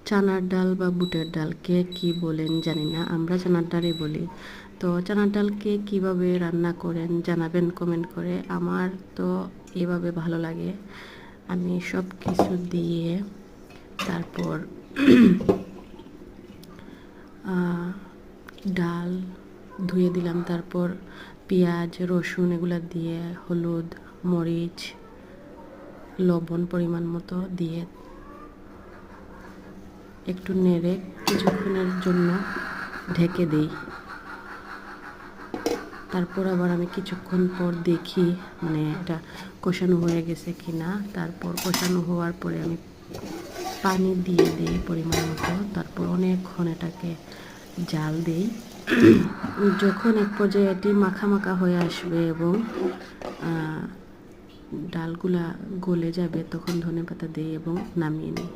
চানার ডাল বা বুটের ডাল কে কী বলেন জানি না, আমরা চানার ডালই বলি। তো চানার ডালকে কীভাবে রান্না করেন জানাবেন কমেন্ট করে। আমার তো এভাবে ভালো লাগে। আমি সব কিছু দিয়ে তারপর ডাল ধুয়ে দিলাম, তারপর পেঁয়াজ রসুন এগুলো দিয়ে হলুদ মরিচ লবণ পরিমাণ মতো দিয়ে একটু নেড়ে কিছুক্ষণের জন্য ঢেকে দিই। তারপর আবার আমি কিছুক্ষণ পর দেখি মানে এটা কষানো হয়ে গেছে কি না। তারপর কষানো হওয়ার পরে আমি পানি দিয়ে দিই পরিমাণ মতো। তারপর অনেকক্ষণ এটাকে জাল দিই। যখন এক পর্যায়ে এটি মাখা মাখা হয়ে আসবে এবং ডালগুলা গলে যাবে তখন ধনেপাতা দিই এবং নামিয়ে নিই।